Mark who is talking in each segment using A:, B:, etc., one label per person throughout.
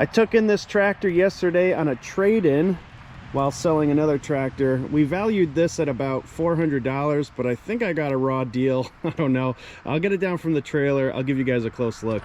A: I took in this tractor yesterday on a trade-in while selling another tractor. We valued this at about $400, but I think I got a raw deal. I don't know. I'll get it down from the trailer. I'll give you guys a close look.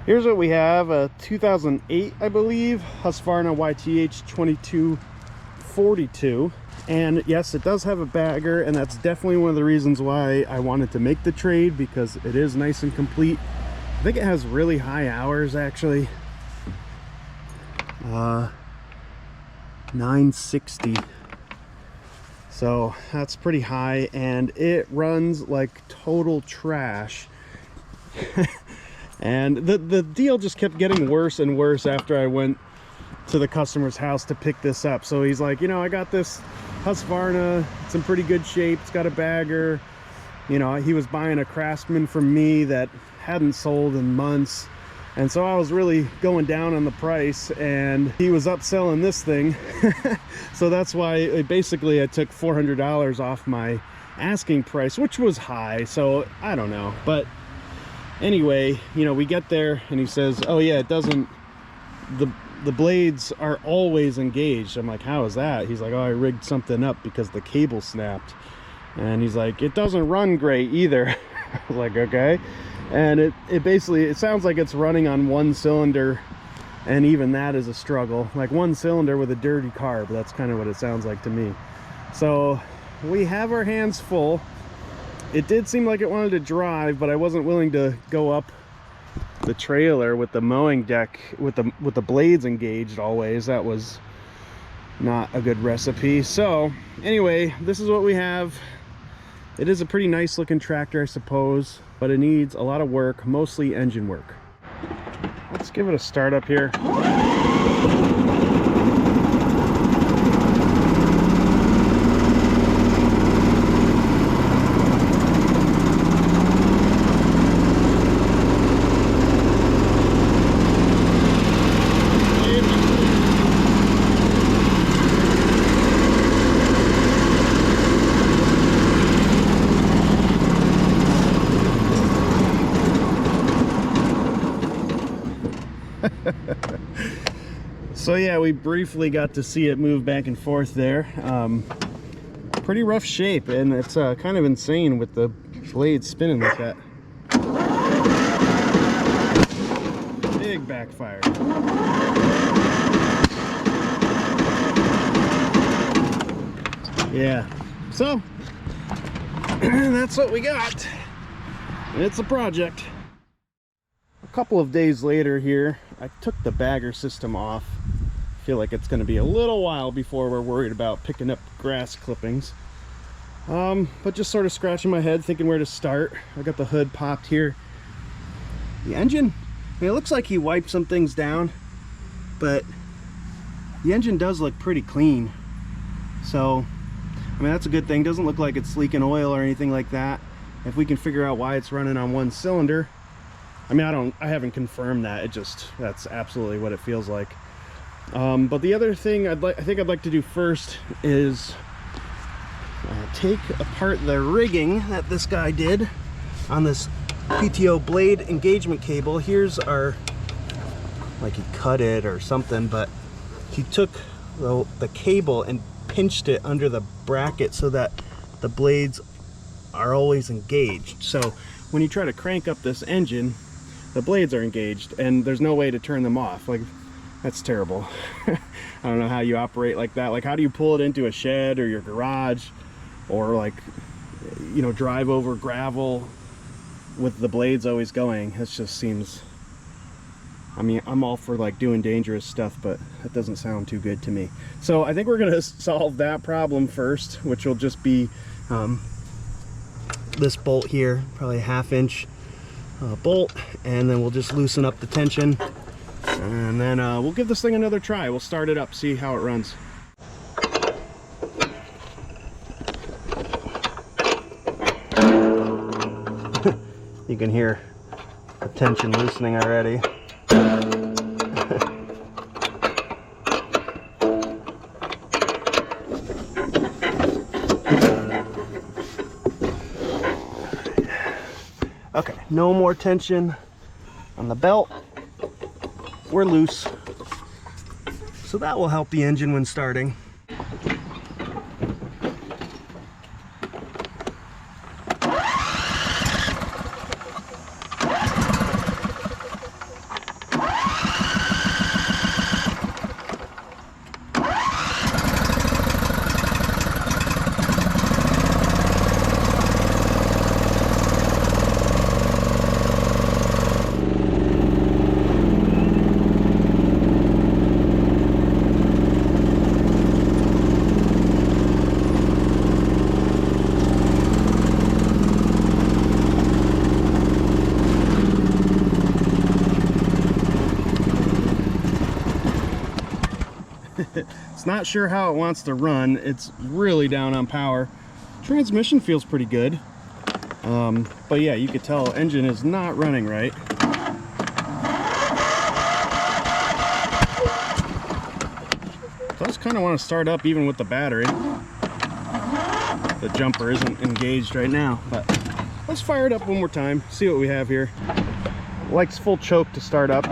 A: Here's what we have, a 2008, I believe, Husqvarna YTH2242. And yes, it does have a bagger, and that's definitely one of the reasons why I wanted to make the trade, because it is nice and complete. I think it has really high hours, actually. 960. So that's pretty high, and it runs like total trash. And the deal just kept getting worse and worse after I went to the customer's house to pick this up. So he's like, you know, I got this Husqvarna, it's in pretty good shape, it's got a bagger. You know, he was buying a Craftsman from me that hadn't sold in months, and so I was really going down on the price, and he was upselling this thing. So that's why basically I took $400 off my asking price, which was high, so I don't know. But anyway, you know, we get there and he says, oh yeah, it doesn't, the blades are always engaged. I'm like, how is that? He's like, oh, I rigged something up because the cable snapped. And he's like, it doesn't run great either. I was like, okay. And it basically, it sounds like it's running on one cylinder, and even that is a struggle. Like one cylinder with a dirty carb. That's kind of what it sounds like to me. So we have our hands full. It did seem like it wanted to drive, but I wasn't willing to go up the trailer with the mowing deck with the blades engaged always. That was not a good recipe. So anyway, this is what we have. It is a pretty nice looking tractor, I suppose, but it needs a lot of work, mostly engine work. Let's give it a start up here. So yeah, we briefly got to see it move back and forth there. Pretty rough shape, and it's kind of insane with the blade spinning like that. Big backfire. Yeah, so that's what we got. It's a project. A couple of days later here, I took the bagger system off. I feel like it's going to be a little while before we're worried about picking up grass clippings. But just sort of scratching my head, thinking where to start. I got the hood popped here. The engine, I mean, it looks like he wiped some things down, but the engine does look pretty clean. So, I mean, that's a good thing. Doesn't look like it's leaking oil or anything like that. If we can figure out why it's running on one cylinder. I mean, I haven't confirmed that. That's absolutely what it feels like. But the other thing I think I'd like to do first is take apart the rigging that this guy did on this PTO blade engagement cable. Here's our, like he cut it or something, but he took the cable and pinched it under the bracket so that the blades are always engaged. So when you try to crank up this engine, the blades are engaged and there's no way to turn them off. Like, that's terrible. I don't know how you operate like that. Like, how do you pull it into a shed or your garage, or like, you know, drive over gravel with the blades always going? It just seems, I mean, I'm all for like doing dangerous stuff, but that doesn't sound too good to me. So I think we're gonna solve that problem first, which will just be this bolt here, probably a 1/2 inch bolt, and then we'll just loosen up the tension, and then we'll give this thing another try. We'll start it up, see how it runs. You can hear the tension loosening already. Okay, no more tension on the belt. We're loose. So that will help the engine when starting. It's not sure how it wants to run. It's really down on power. Transmission feels pretty good. But yeah, you could tell engine is not running right. Does kind of want to start up even with the battery. The jumper isn't engaged right now, but let's fire it up one more time, see what we have here. Likes full choke to start up.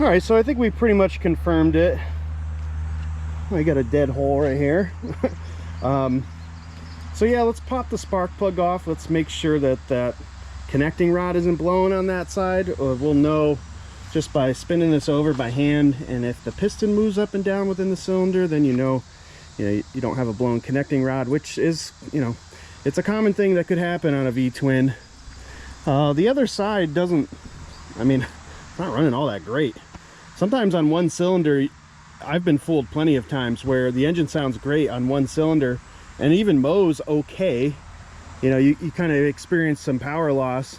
A: All right, so I think we pretty much confirmed it. I got a dead hole right here. So yeah, let's pop the spark plug off. Let's make sure that that connecting rod isn't blown on that side. We'll know just by spinning this over by hand, and if the piston moves up and down within the cylinder, then you know you don't have a blown connecting rod, which is, it's a common thing that could happen on a V-twin. The other side doesn't, it's not running all that great. Sometimes on one cylinder, I've been fooled plenty of times where the engine sounds great on one cylinder and even mows okay. You kind of experience some power loss,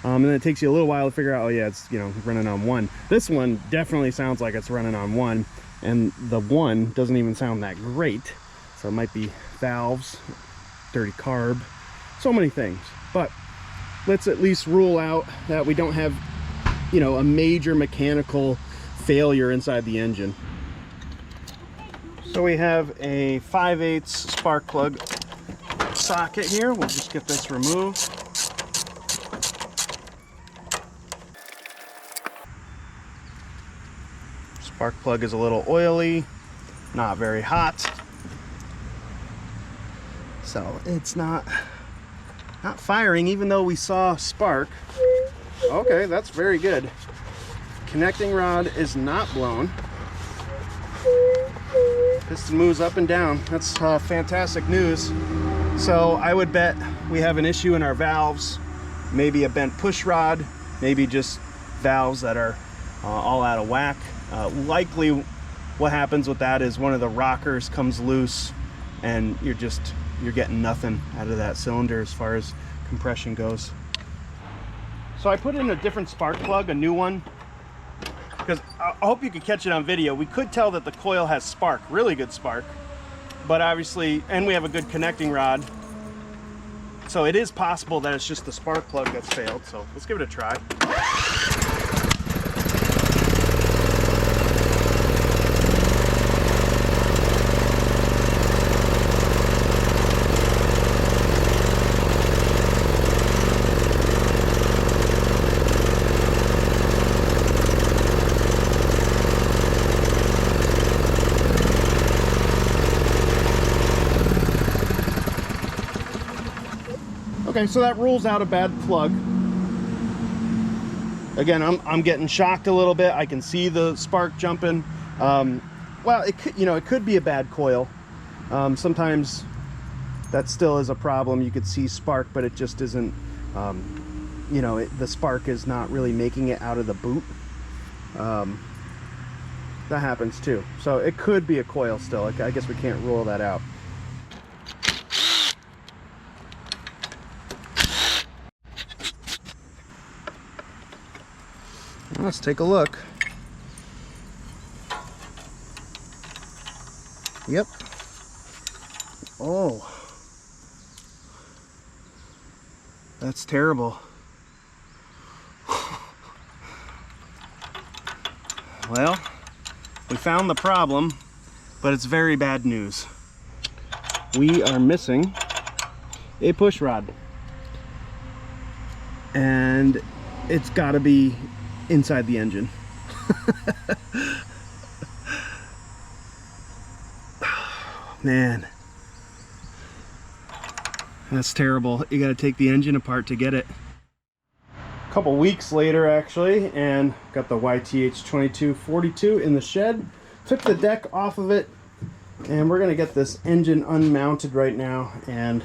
A: and then it takes you a little while to figure out, oh yeah, it's running on one. This one definitely sounds like it's running on one, and the one doesn't even sound that great. So it might be valves, dirty carb, so many things. But let's at least rule out that we don't have a major mechanical failure inside the engine. So we have a 5/8 spark plug socket here. We'll just get this removed. Spark plug is a little oily, not very hot, so it's not firing, even though we saw spark. Okay, that's very good. Connecting rod is not blown. Piston moves up and down. That's fantastic news. So I would bet we have an issue in our valves, maybe a bent push rod, maybe just valves that are all out of whack. Likely what happens with that is one of the rockers comes loose and you're just you're getting nothing out of that cylinder as far as compression goes. So I put in a different spark plug, a new one, because I hope you could catch it on video. We could tell that the coil has spark, really good spark, but obviously, and we have a good connecting rod. So it is possible that it's just the spark plug that's failed. So let's give it a try. Okay, so that rules out a bad plug. Again, I'm getting shocked a little bit. I can see the spark jumping. Well, it could, it could be a bad coil. Sometimes that still is a problem. You could see spark, but it just isn't. The spark is not really making it out of the boot. That happens too. So it could be a coil still. I guess we can't rule that out. Let's take a look. Yep. Oh, that's terrible. Well, we found the problem, but it's very bad news. We are missing a push rod, and it's got to be inside the engine. Man, that's terrible. You got to take the engine apart to get it. A couple weeks later, actually, and got the YTH2242 in the shed. Took the deck off of it, and we're gonna get this engine unmounted right now. And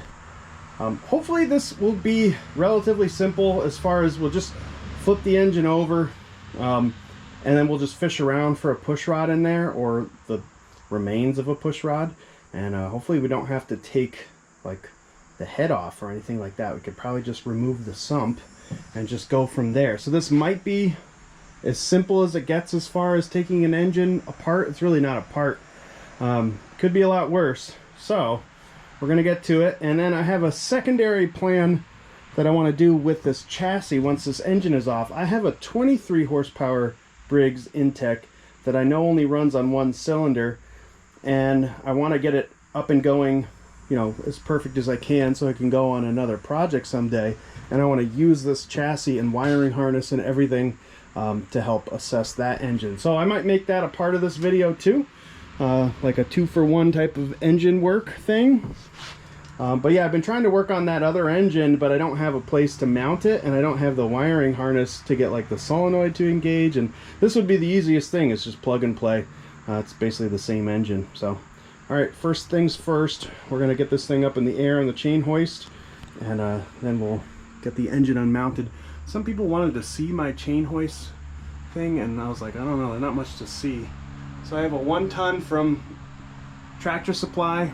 A: hopefully this will be relatively simple, as far as we'll just flip the engine over, and then we'll just fish around for a push rod in there, or the remains of a push rod, and hopefully we don't have to take like the head off or anything like that. We could probably just remove the sump and just go from there. So this might be as simple as it gets as far as taking an engine apart. It's really not apart. Could be a lot worse. So we're gonna get to it, and then I have a secondary plan that I want to do with this chassis once this engine is off. I have a 23 horsepower Briggs Intech that I know only runs on one cylinder, and I want to get it up and going, as perfect as I can, so I can go on another project someday. And I want to use this chassis and wiring harness and everything to help assess that engine. So I might make that a part of this video too, like a 2-for-1 type of engine work thing. But yeah, I've been trying to work on that other engine, but I don't have a place to mount it, and I don't have the wiring harness to get like the solenoid to engage. And this would be the easiest thing. It's just plug and play. It's basically the same engine. So, all right, first things first, we're gonna get this thing up in the air on the chain hoist, and then we'll get the engine unmounted. Some people wanted to see my chain hoist thing, and I was like, I don't know, there's not much to see. So I have a 1-ton from Tractor Supply.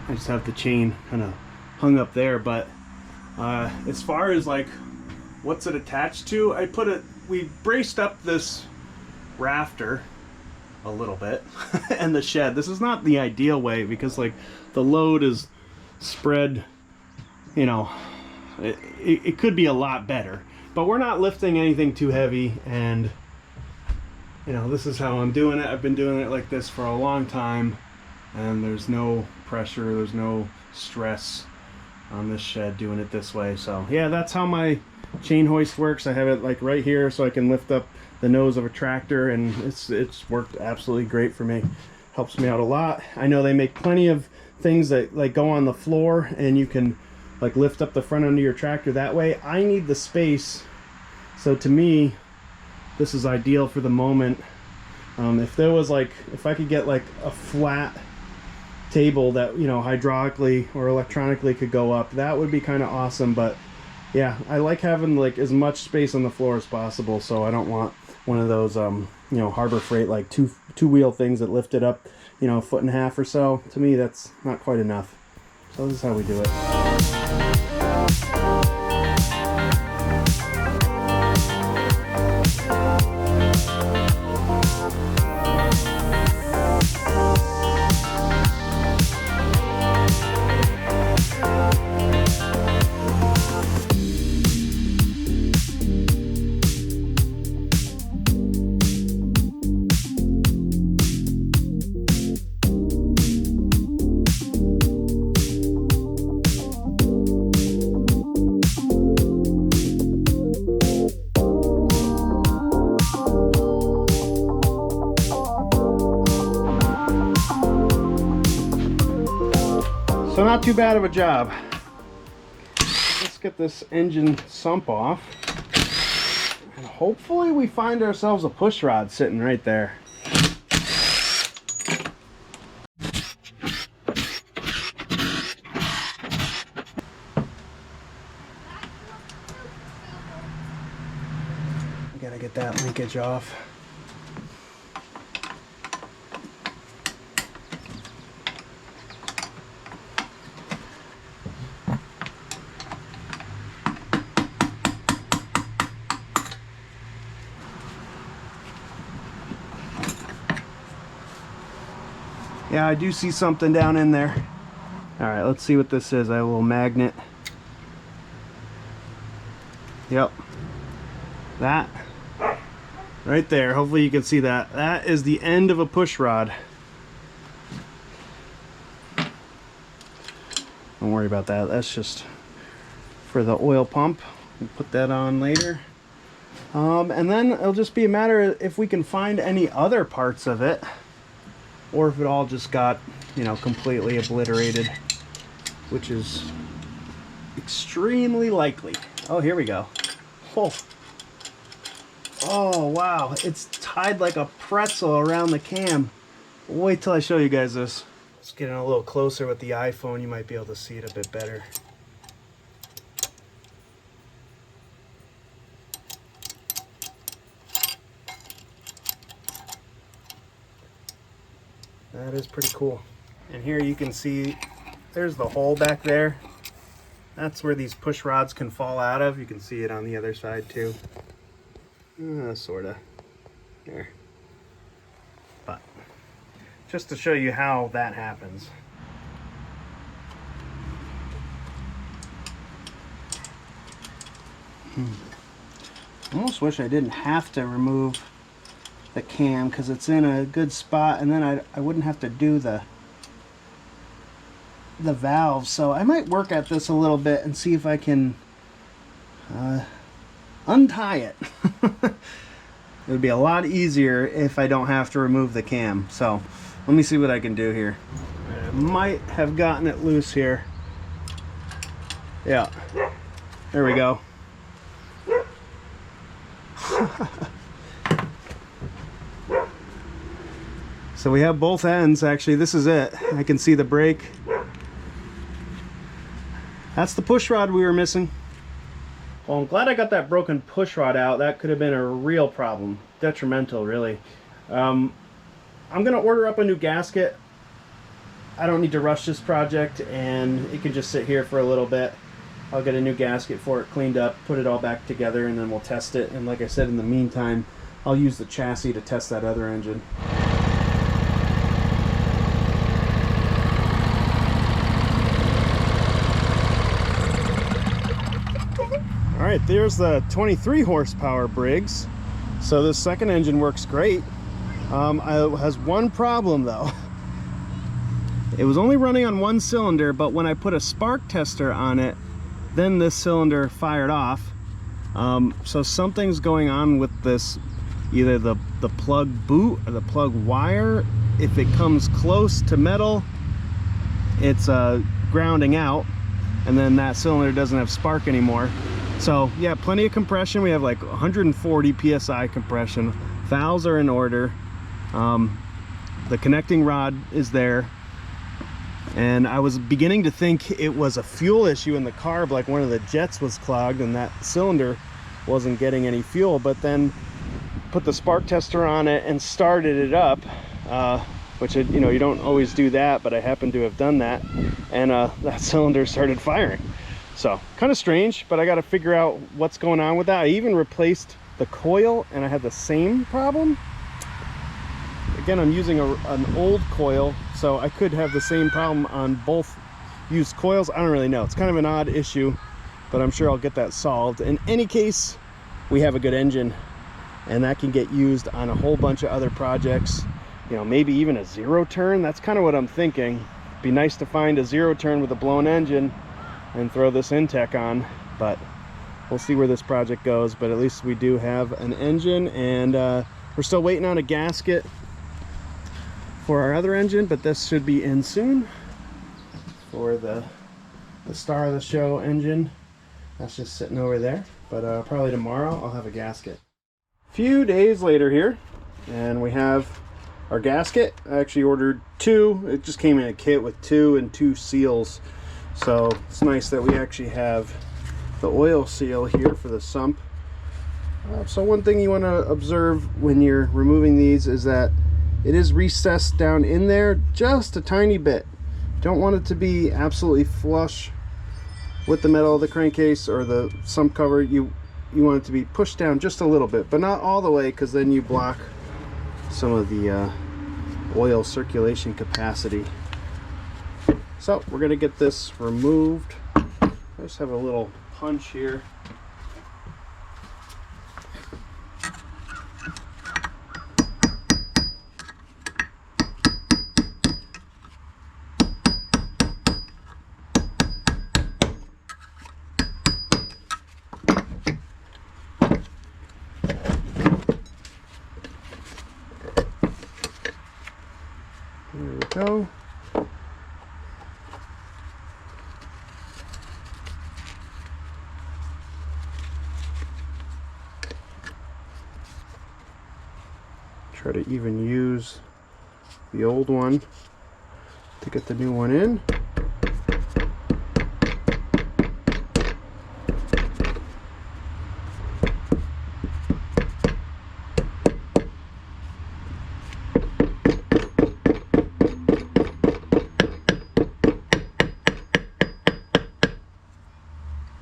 A: I just have the chain kind of hung up there, but as far as like what's it attached to, we braced up this rafter a little bit and the shed. This is not the ideal way, because like the load is spread, it could be a lot better, but we're not lifting anything too heavy, and this is how I'm doing it. I've been doing it like this for a long time, and there's no pressure, there's no stress on this shed doing it this way. So yeah, that's how my chain hoist works. I have it like right here so I can lift up the nose of a tractor, and it's worked absolutely great for me. Helps me out a lot. I know they make plenty of things that like go on the floor, and you can like lift up the front end of your tractor that way. I need the space, so to me this is ideal for the moment. If I could get like a flat table that hydraulically or electronically could go up, that would be kind of awesome. But yeah, I like having like as much space on the floor as possible, so I don't want one of those Harbor Freight like two wheel things that lift it up a 1.5 feet or so. To me, that's not quite enough. So this is how we do it. So not too bad of a job. Let's get this engine sump off. And hopefully we find ourselves a push rod sitting right there. Gotta get that linkage off. Yeah, I do see something down in there. All right, let's see what this is. I have a little magnet. Yep. That right there, hopefully you can see that. That is the end of a push rod. Don't worry about that. That's just for the oil pump. We'll put that on later. And then it'll just be a matter of if we can find any other parts of it, or if it all just got, you know, completely obliterated, which is extremely likely. Oh, here we go. Oh. Oh, wow. It's tied like a pretzel around the cam. Wait till I show you guys this. Let's get in a little closer with the iPhone. You might be able to see it a bit better. That is pretty cool. And here you can see there's the hole back there. That's where these push rods can fall out of. You can see it on the other side too. Sorta. There. But just to show you how that happens. I almost wish I didn't have to remove the cam because it's in a good spot, and then I wouldn't have to do the valve. So I might work at this a little bit and see if I can untie it. It would be a lot easier if I don't have to remove the cam. So let me see what I can do here. I might have gotten it loose here. Yeah, there we go. So we have both ends. Actually, this is it. I can see the brake. That's the push rod we were missing. Well, I'm glad I got that broken push rod out. That could have been a real problem. Detrimental, really. I'm gonna order up a new gasket. I don't need to rush this project, and it can just sit here for a little bit. I'll get a new gasket for it cleaned up, put it all back together, and then we'll test it. And like I said, in the meantime, I'll use the chassis to test that other engine. All right, there's the 23 horsepower Briggs. So this second engine works great. It has one problem though. It was only running on one cylinder, but when I put a spark tester on it, then this cylinder fired off. So something's going on with this, either the plug boot or the plug wire. If it comes close to metal, it's grounding out, and then that cylinder doesn't have spark anymore. So yeah, plenty of compression. We have like 140 psi compression. Valves are in order. The connecting rod is there. And I was beginning to think it was a fuel issue in the carb, like one of the jets was clogged and that cylinder wasn't getting any fuel. But then put the spark tester on it and started it up. which, you know, you don't always do that, but I happen to have done that, and that cylinder started firing. So kind of strange, but I got to figure out what's going on with that. I even replaced the coil and I had the same problem. Again, I'm using an old coil, so I could have the same problem on both used coils. I don't really know. It's kind of an odd issue, but I'm sure I'll get that solved. In any case, we have a good engine, and that can get used on a whole bunch of other projects. You know, maybe even a zero turn. That's kind of what I'm thinking. Be nice to find a zero turn with a blown engine and throw this Intech on, but we'll see where this project goes. But at least we do have an engine, and we're still waiting on a gasket for our other engine, but this should be in soon for the star of the show engine. That's just sitting over there, but probably tomorrow I'll have a gasket. A few days later here, and we have our gasket. I actually ordered 2. It just came in a kit with 2 and 2 seals, so it's nice that we actually have the oil seal here for the sump. So one thing you want to observe when you're removing these is that it is recessed down in there just a tiny bit. Don't want it to be absolutely flush with the metal of the crankcase or the sump cover. You want it to be pushed down just a little bit, but not all the way, because then you block some of the oil circulation capacity. So we're gonna get this removed. I just have a little punch here. There we go. Try to even use the old one to get the new one in.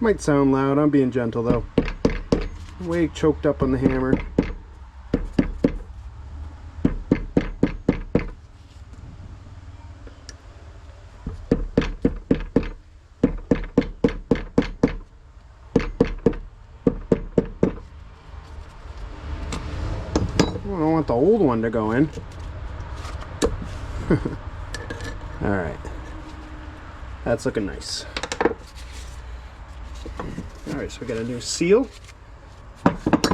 A: Might sound loud, I'm being gentle though. Way choked up on the hammer. I don't want the old one to go in. Alright. That's looking nice. Alright, so we got a new seal.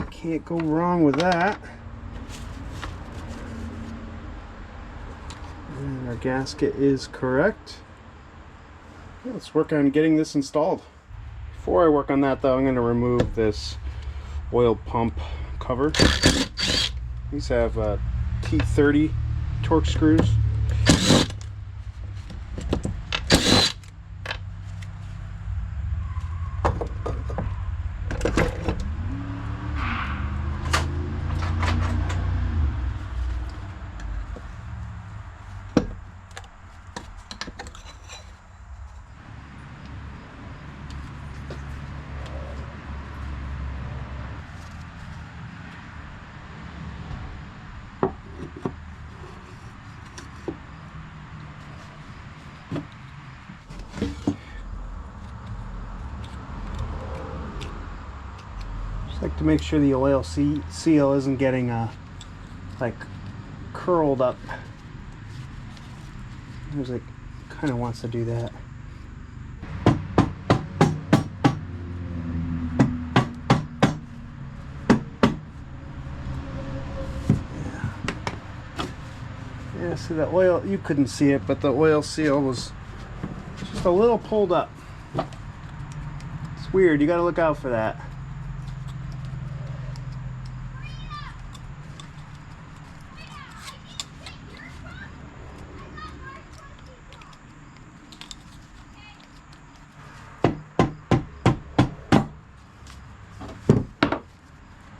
A: Can't go wrong with that. And our gasket is correct. Let's work on getting this installed. Before I work on that though, I'm going to remove this oil pump cover. These have T30 torque screws. Like to make sure the oil seal isn't getting like curled up. There's like kind of wants to do that. Yeah, see the oil, you couldn't see it, but the oil seal was just a little pulled up. It's weird, you got to look out for that.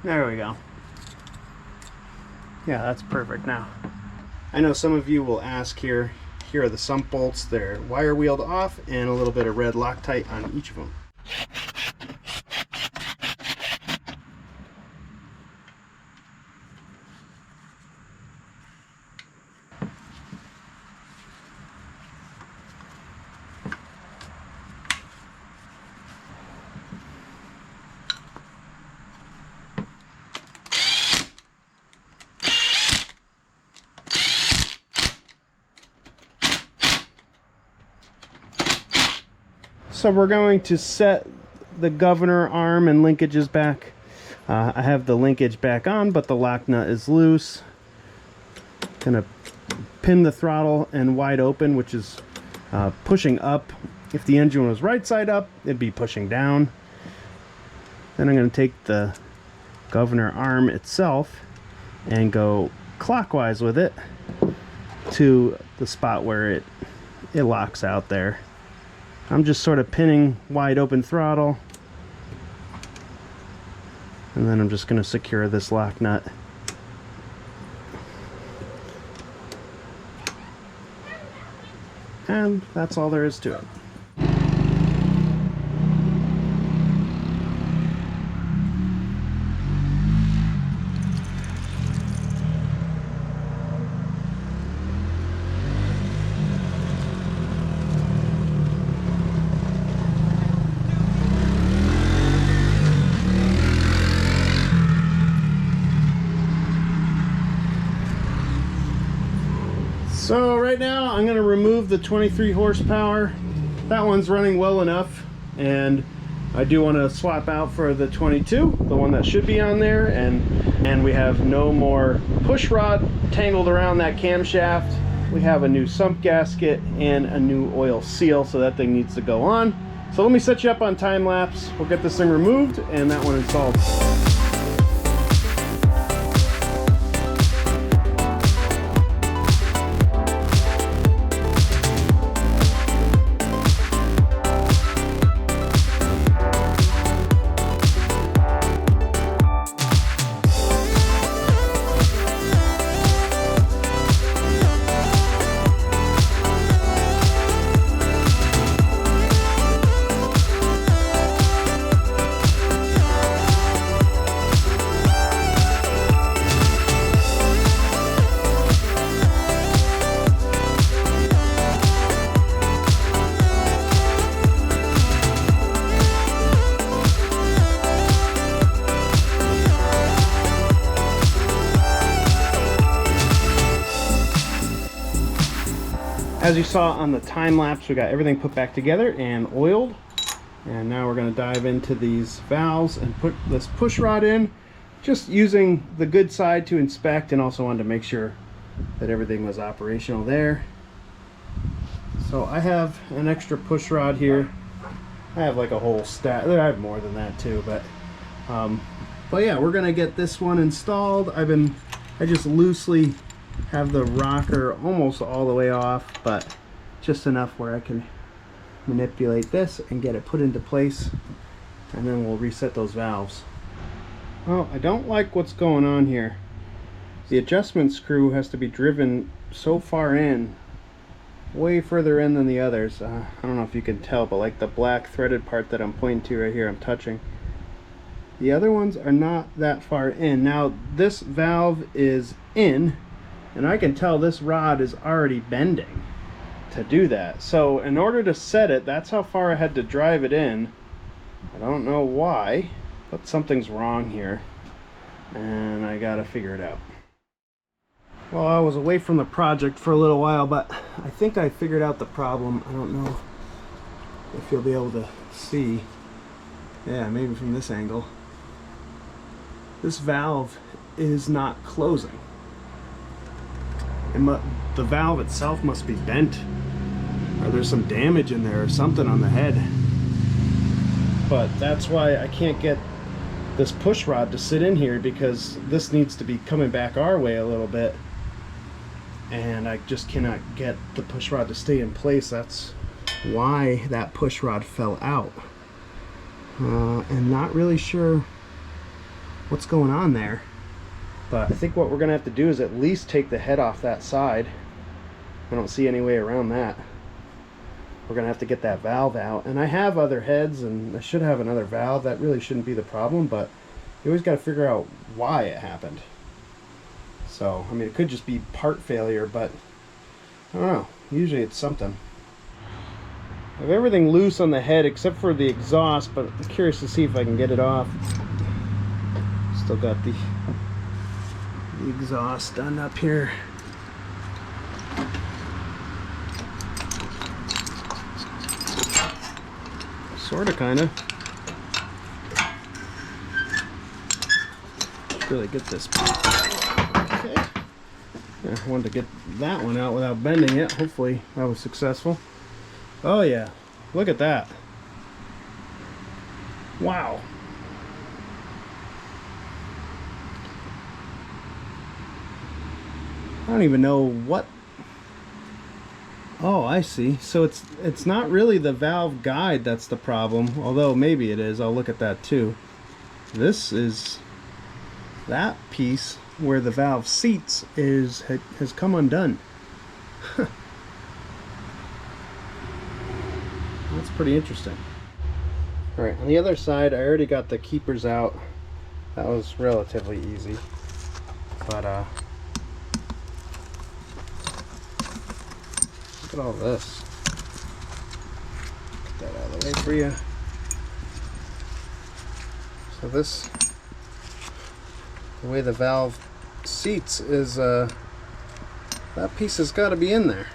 A: There we go. Yeah, that's perfect now. I know some of you will ask here are the sump bolts. They're wire wheeled off and a little bit of red Loctite on each of them. So we're going to set the governor arm and linkages back. I have the linkage back on, but the lock nut is loose. Gonna pin the throttle and wide open, which is pushing up. If the engine was right side up, it'd be pushing down. Then I'm gonna take the governor arm itself and go clockwise with it to the spot where it locks out there. I'm just sort of pinning wide open throttle, and then I'm just going to secure this lock nut. And that's all there is to it. So right now I'm going to remove the 23 horsepower. That one's running well enough, and I do want to swap out for the 22, the one that should be on there, and we have no more push rod tangled around that camshaft. We have a new sump gasket and a new oil seal, so that thing needs to go on. So let me set you up on time lapse. We'll get this thing removed and that one installed. As you saw on the time lapse, we got everything put back together and oiled. And now we're going to dive into these valves and put this push rod in, just using the good side to inspect, and also wanted to make sure that everything was operational there. So I have an extra push rod here. I have like a whole stack. I have more than that too, but yeah, we're going to get this one installed. I just loosely have the rocker almost all the way off, but just enough where I can manipulate this and get it put into place, and then we'll reset those valves. Well, I don't like what's going on here. The adjustment screw has to be driven so far in, way further in than the others. I don't know if you can tell, but like the black threaded part that I'm pointing to right here, I'm touching. The other ones are not that far in. Now this valve is in, and I can tell this rod is already bending to do that. So in order to set it, that's how far I had to drive it in. I don't know why, but something's wrong here, and I gotta figure it out. Well, I was away from the project for a little while, but I think I figured out the problem. I don't know if you'll be able to see. Yeah, maybe from this angle. This valve is not closing. The valve itself must be bent, or there's some damage in there or something on the head. But that's why I can't get this push rod to sit in here, because this needs to be coming back our way a little bit, and I just cannot get the push rod to stay in place. That's why that push rod fell out. And not really sure what's going on there. But I think what we're gonna have to do is at least take the head off that side. I don't see any way around that. We're gonna have to get that valve out, and I have other heads and I should have another valve. That really shouldn't be the problem, but you always got to figure out why it happened. So I mean, it could just be part failure, but I don't know, usually it's something. I have everything loose on the head except for the exhaust, but I'm curious to see if I can get it off. Still got the exhaust done up here. Sort of, kind of. Really get this. Okay. Yeah, I wanted to get that one out without bending it. Hopefully that was successful. Oh yeah, look at that. Wow. I don't even know what. Oh, I see. So it's not really the valve guide that's the problem, although maybe it is. I'll look at that too. This is that piece where the valve seats has come undone. That's pretty interesting. All right, on the other side, I already got the keepers out. That was relatively easy, but look at all this. Get that out of the way for you. So this, the way the valve seats is, that piece has got to be in there.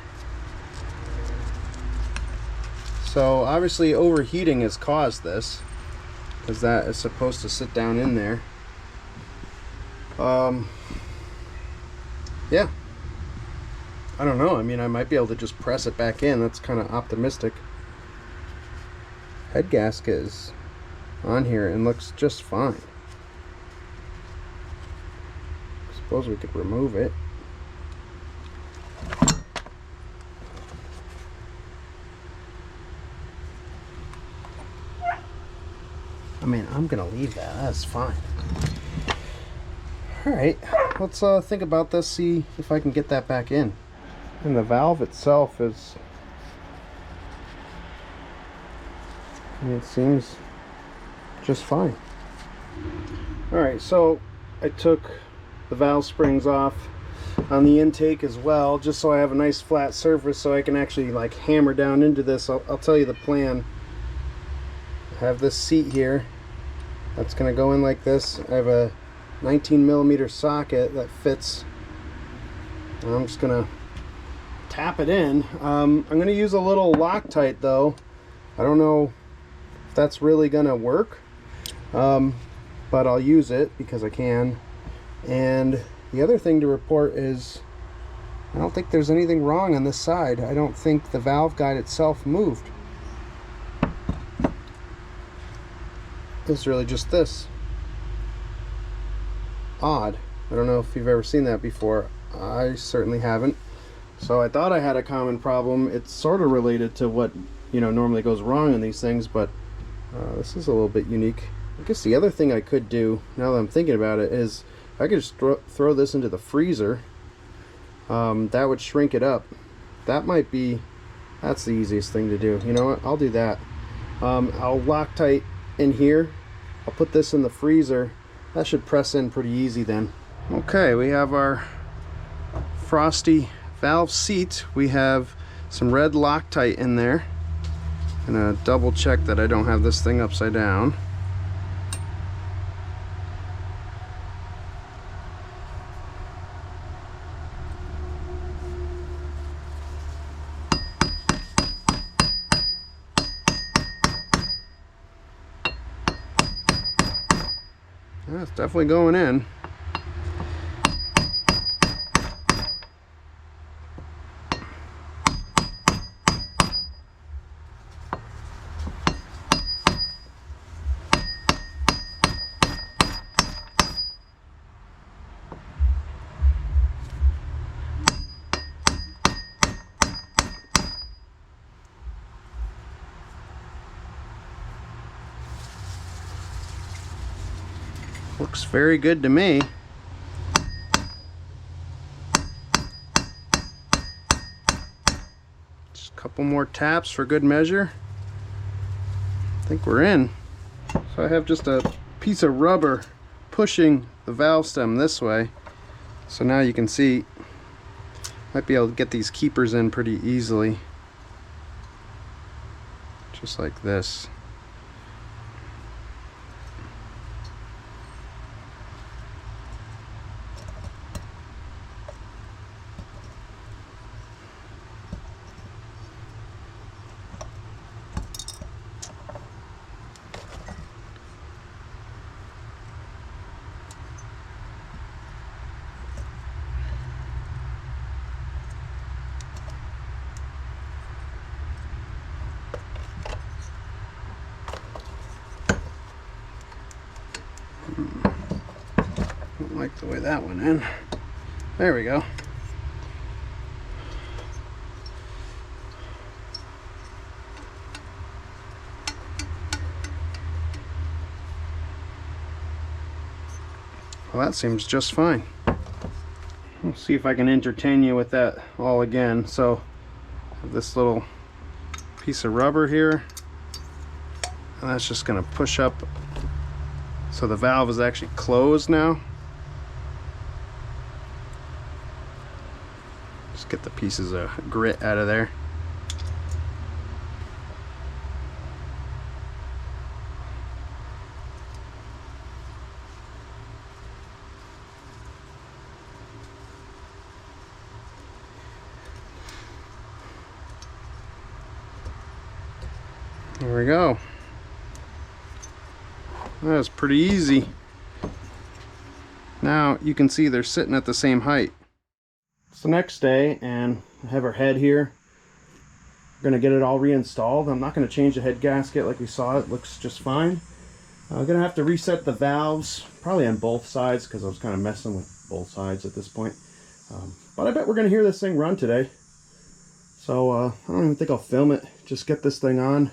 A: So obviously overheating has caused this, because that is supposed to sit down in there. Yeah, I don't know. I mean, I might be able to just press it back in. That's kind of optimistic. Head gasket is on here and looks just fine. Suppose we could remove it. I mean, I'm gonna leave that. That's fine. All right, let's think about this. See if I can get that back in. And the valve itself is, I mean, it seems just fine. All right, so I took the valve springs off on the intake as well, just so I have a nice flat surface so I can actually like hammer down into this. I'll tell you the plan. I have this seat here that's going to go in like this. I have a 19mm socket that fits, and I'm just going to tap it in. I'm going to use a little Loctite though. I don't know if that's really going to work, but I'll use it because I can. And the other thing to report is I don't think there's anything wrong on this side. I don't think the valve guide itself moved. It's really just this. Odd. I don't know if you've ever seen that before. I certainly haven't. So I thought I had a common problem. It's sort of related to what, you know, normally goes wrong in these things, but this is a little bit unique. I guess the other thing I could do, now that I'm thinking about it, is I could just throw this into the freezer. That would shrink it up. That might be, that's the easiest thing to do. You know what? I'll do that. I'll Loctite in here. I'll put this in the freezer. That should press in pretty easy then. Okay, we have our frosty valve seat. We have some red Loctite in there. I'm gonna double check that I don't have this thing upside down. Yeah, it's definitely going in. Looks very good to me. couple more taps for good measure. I think we're in. So I have just a piece of rubber pushing the valve stem this way. So now you can see, might be able to get these keepers in pretty easily. Just like this. Don't like the way that went in. There we go. Well, that seems just fine. Let's see if I can entertain you with that all again. So, I have this little piece of rubber here, and that's just going to push up so the valve is actually closed now. Just get the pieces of grit out of there. There we go. That was pretty easy. Now you can see they're sitting at the same height. It's the next day and I have our head here. We're going to get it all reinstalled. I'm not going to change the head gasket like we saw. It looks just fine. I'm going to have to reset the valves, probably on both sides because I was kind of messing with both sides at this point. But I bet we're going to hear this thing run today. So I don't even think I'll film it. Just get this thing on.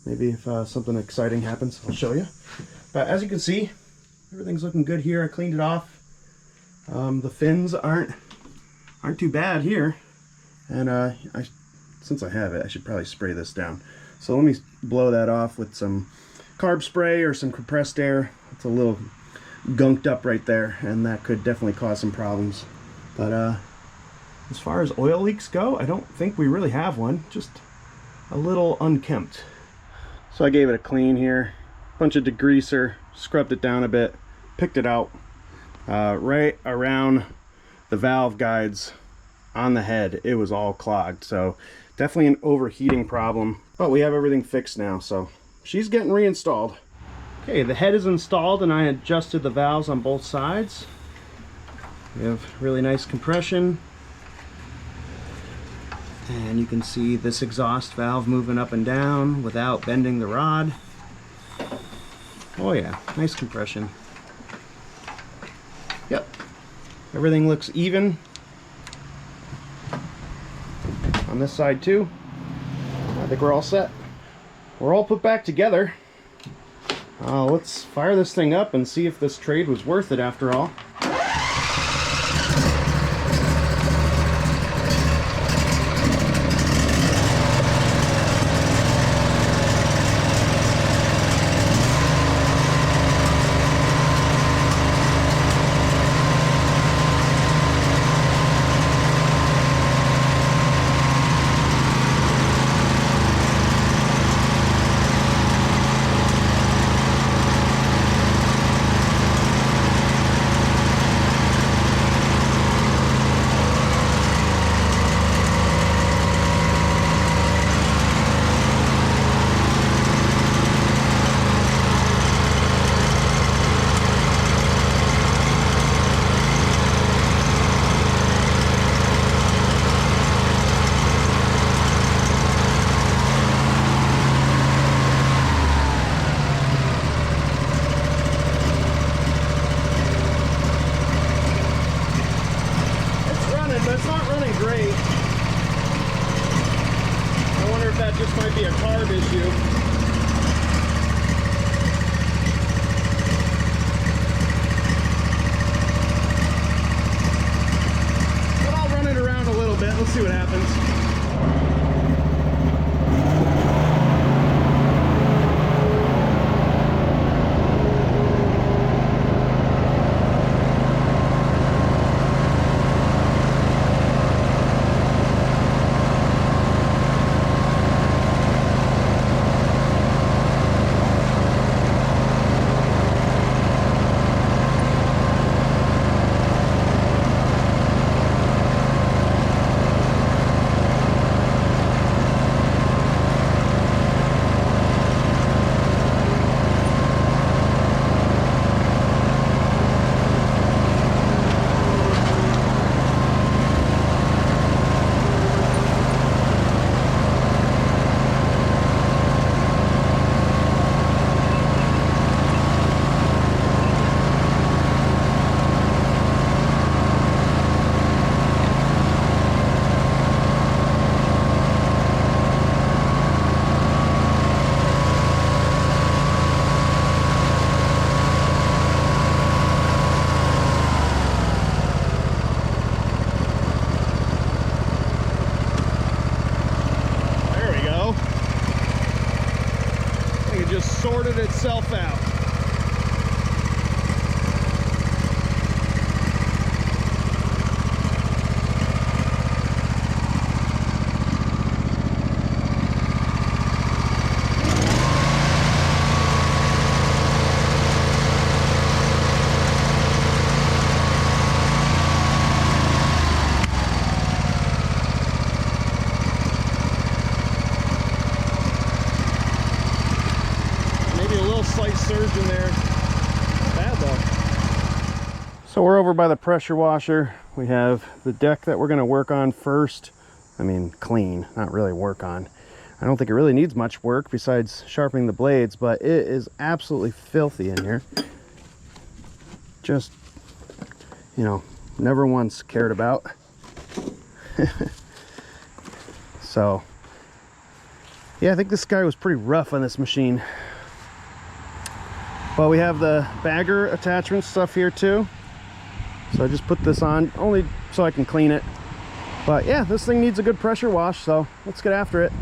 A: Maybe if something exciting happens, I'll show you. But as you can see, everything's looking good here. I cleaned it off. The fins aren't too bad here. And since I have it, I should probably spray this down. So let me blow that off with some carb spray or some compressed air. It's a little gunked up right there, and that could definitely cause some problems. But as far as oil leaks go, I don't think we really have one. Just a little unkempt. So I gave it a clean here, bunch of degreaser, scrubbed it down a bit, picked it out right around the valve guides on the head. It was all clogged, so definitely an overheating problem, but we have everything fixed now, so she's getting reinstalled. Okay, the head is installed and I adjusted the valves on both sides. We have really nice compression. And you can see this exhaust valve moving up and down without bending the rod. Oh yeah, nice compression. Yep, everything looks even on this side too. I think we're all set. We're all put back together. Let's fire this thing up and see if this trade was worth it after all. just sorted itself out. Slight surge in there. Not bad though. So we're over by the pressure washer. We have the deck that we're going to work on first. I mean, clean, not really work on. I don't think it really needs much work besides sharpening the blades, but it is absolutely filthy in here. Just, you know, never once cared about. So, yeah, I think this guy was pretty rough on this machine. But we have the bagger attachment stuff here too. So I just put this on only so I can clean it. But yeah, this thing needs a good pressure wash, so let's get after it.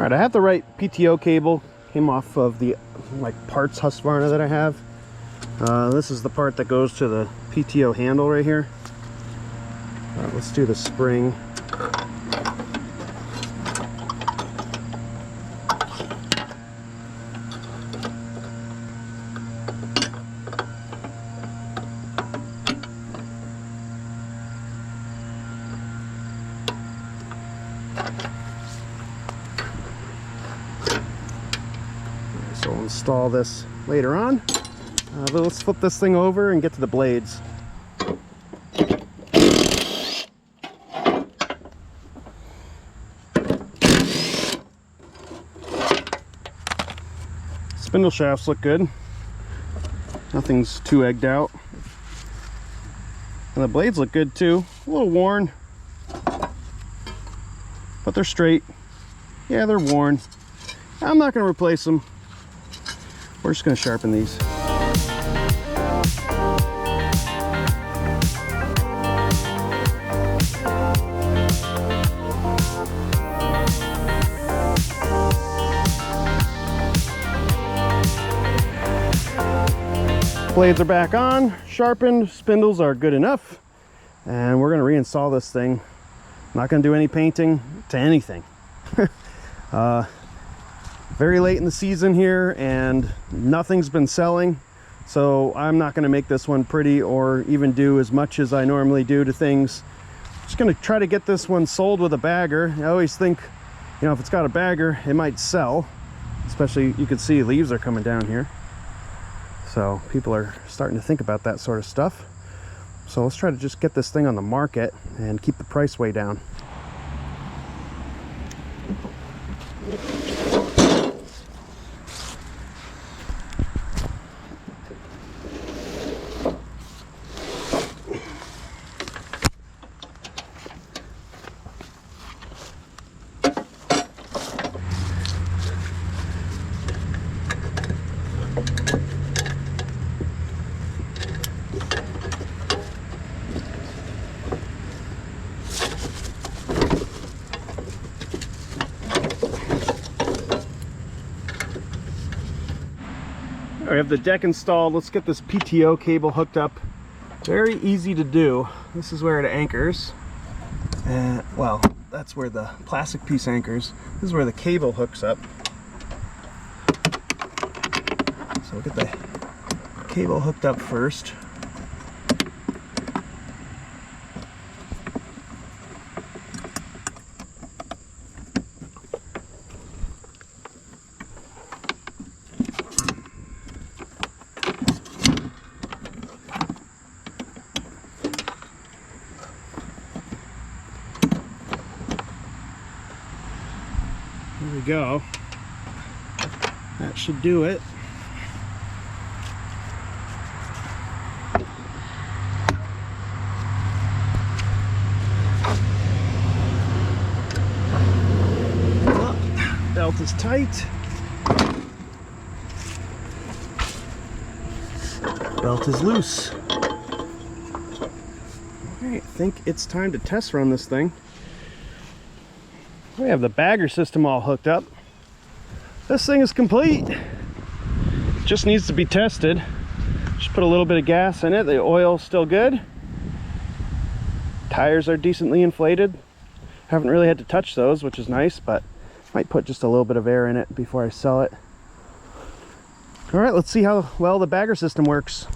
A: Alright, I have the right PTO cable. Came off of the parts Husqvarna that I have. This is the part that goes to the PTO handle right here. Alright, let's do the spring. So we'll install this later on. But let's flip this thing over and get to the blades. Spindle shafts look good. Nothing's too egged out. And the blades look good too. A little worn, but they're straight. Yeah, they're worn. I'm not going to replace them. We're just going to sharpen these. Blades are back on, sharpened, spindles are good enough, and we're going to reinstall this thing. Not going to do any painting to anything. Very late in the season here and nothing's been selling, so I'm not going to make this one pretty or even do as much as I normally do to things. Just going to try to get this one sold with a bagger. I always think, you know, if it's got a bagger, it might sell. Especially, you can see leaves are coming down here. So people are starting to think about that sort of stuff. So let's try to just get this thing on the market and keep the price way down. We have the deck installed. Let's get this PTO cable hooked up. Very easy to do. This is where it anchors. Well, that's where the plastic piece anchors. This is where the cable hooks up. So we'll get the cable hooked up first. There we go. That should do it. Belt is tight. Belt is loose. Alright, I think it's time to test run this thing. We have the bagger system all hooked up. This thing is complete. Just needs to be tested. Just put a little bit of gas in it. The oil's still good. Tires are decently inflated. Haven't really had to touch those, which is nice, but might put just a little bit of air in it before I sell it. All right, let's see how well the bagger system works.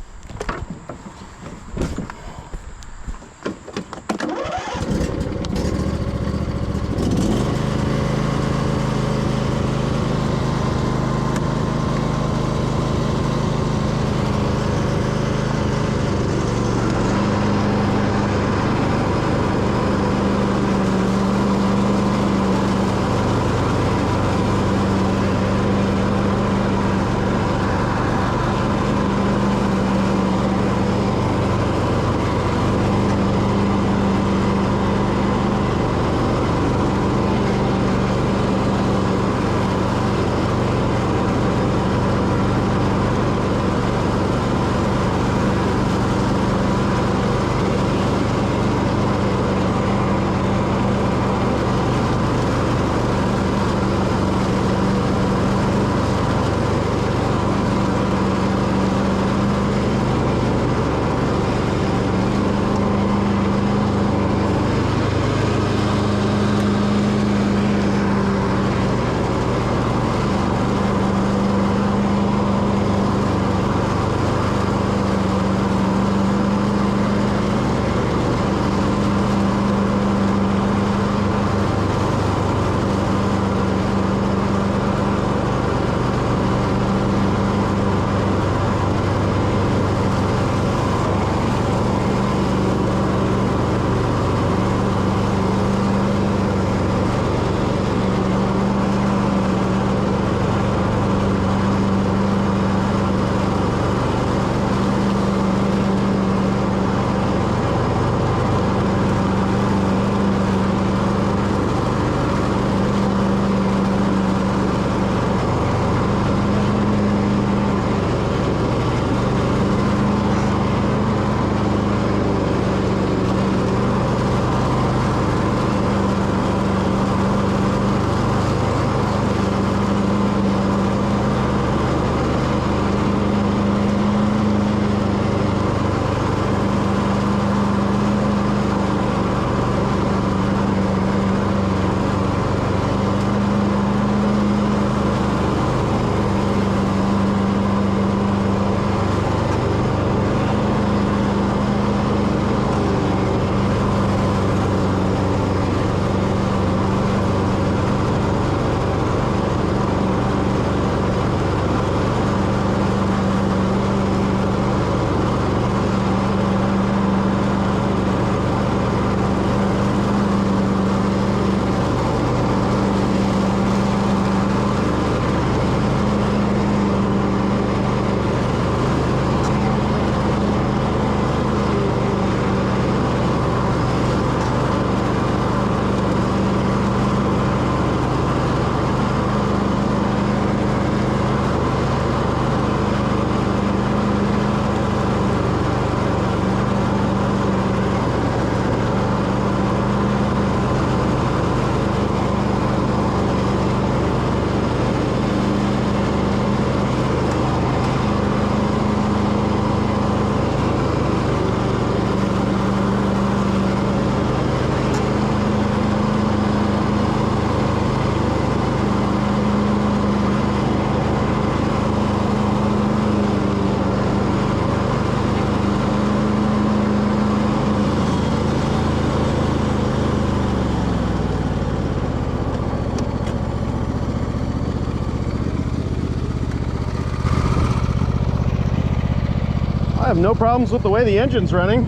A: have no problems with the way the engine's running.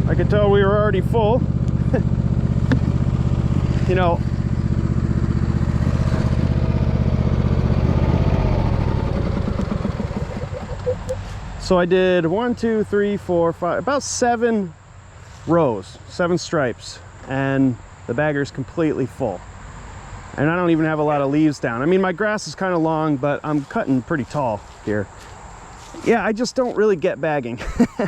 A: I could tell we were already full. You know, so I did 1, 2, 3, 4, 5, about 7 rows, 7 stripes, and the bagger's completely full. And I don't even have a lot of leaves down. I mean, my grass is kind of long, but I'm cutting pretty tall here. Yeah, I just don't really get bagging.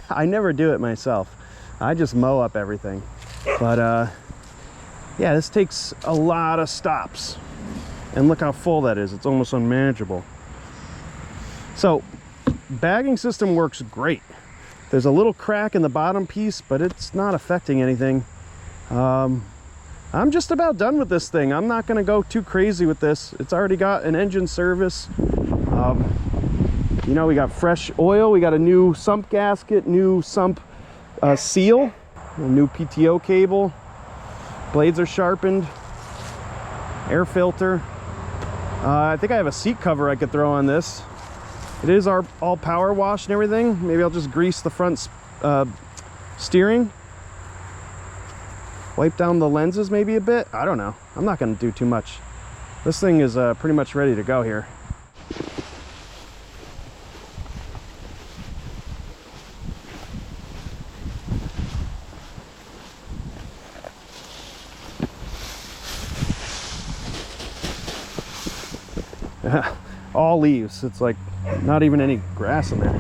A: I never do it myself. I just mow up everything. But yeah, this takes a lot of stops. And look how full that is. It's almost unmanageable. So, bagging system works great. There's a little crack in the bottom piece, but it's not affecting anything. I'm just about done with this thing. I'm not going to go too crazy with this. It's already got an engine service. You know, we got fresh oil. We got a new Sump gasket, new Sump seal, a new PTO cable. Blades are sharpened. Air filter. I think I have a seat cover I could throw on this. It is all power wash and everything. Maybe I'll just grease the front steering. Wipe down the lenses maybe a bit. I don't know. I'm not going to do too much. This thing is pretty much ready to go here. All leaves. It's like not even any grass in there.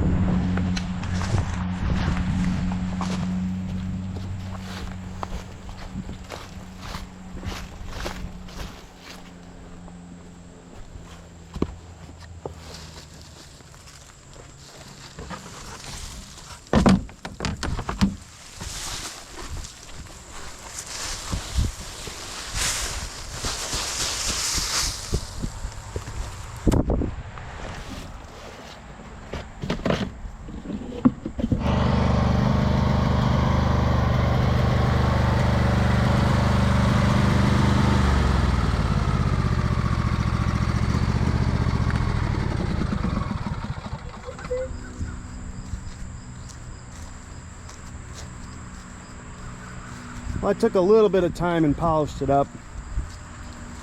A: Well, I took a little bit of time and polished it up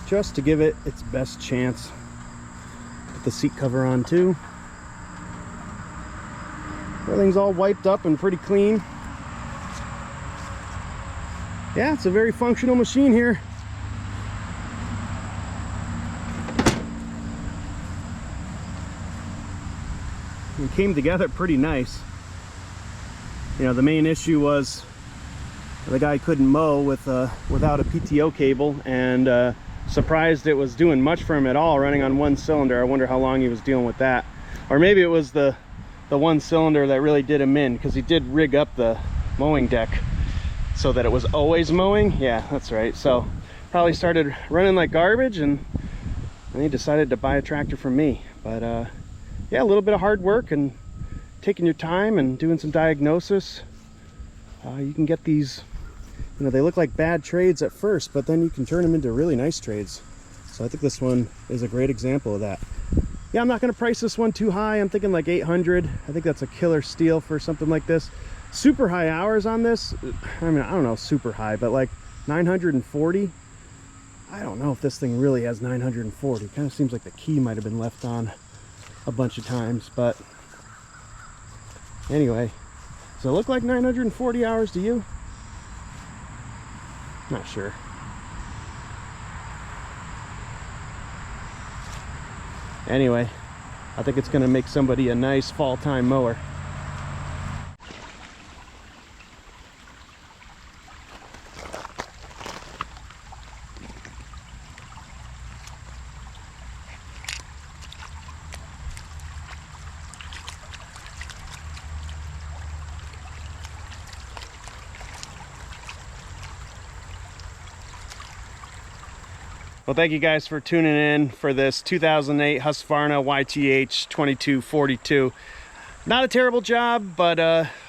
A: just to give it its best chance. Put the seat cover on too. Everything's all wiped up and pretty clean. Yeah, it's a very functional machine here. It came together pretty nice. You know, the main issue was the guy couldn't mow without a PTO cable, and surprised it was doing much for him at all running on one cylinder. I wonder how long he was dealing with that. Or maybe it was the one cylinder that really did him in, because he did rig up the mowing deck so that it was always mowing. Yeah, that's right. So probably started running like garbage, and he decided to buy a tractor from me. But yeah, a little bit of hard work and taking your time and doing some diagnosis. You can get these, you know, they look like bad trades at first, but then you can turn them into really nice trades. So I think this one is a great example of that. Yeah, I'm not going to price this one too high. I'm thinking like 800. I think that's a killer steal for something like this. Super high hours on this. I mean, I don't know, super high, but like 940. I don't know if this thing really has 940. Kind of seems like the key might have been left on a bunch of times, but anyway. Does it look like 940 hours to you? Not sure. Anyway, I think it's going to make somebody a nice fall-time mower. Well, thank you guys for tuning in for this 2008 Husqvarna YTH2242. Not a terrible job, but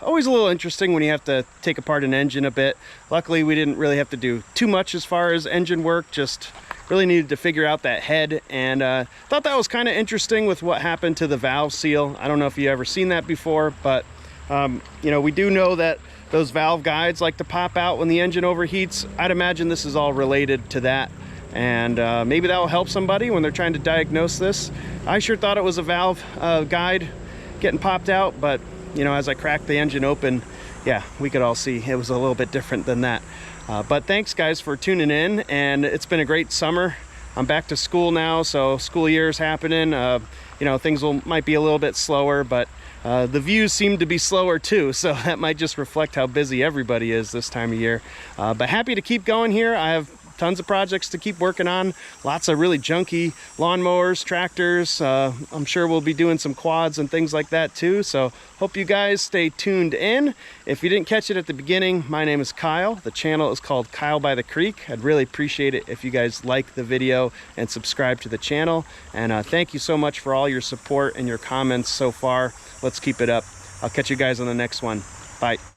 A: always a little interesting when you have to take apart an engine a bit. Luckily, we didn't really have to do too much as far as engine work, just really needed to figure out that head, and thought that was kind of interesting with what happened to the valve seal. I don't know if you ever seen that before, but You know, we do know that those valve guides like to pop out when the engine overheats. I'd imagine this is all related to that, and maybe that will help somebody when they're trying to diagnose this. I sure thought it was a valve guide getting popped out, but you know, as I cracked the engine open, yeah, we could all see it was a little bit different than that. But thanks guys for tuning in, and it's been a great summer. I'm back to school now, so school year is happening. You know, things might be a little bit slower, but the views seem to be slower too, so that might just reflect how busy everybody is this time of year. But happy to keep going here. I have tons of projects to keep working on, lots of really junky lawnmowers, tractors. I'm sure we'll be doing some quads and things like that too, so hope you guys stay tuned in. If you didn't catch it at the beginning, my name is Kyle. The channel is called Kyle by the Creek. I'd really appreciate it if you guys like the video and subscribe to the channel, and thank you so much for all your support and your comments so far. Let's keep it up. I'll catch you guys on the next one. Bye.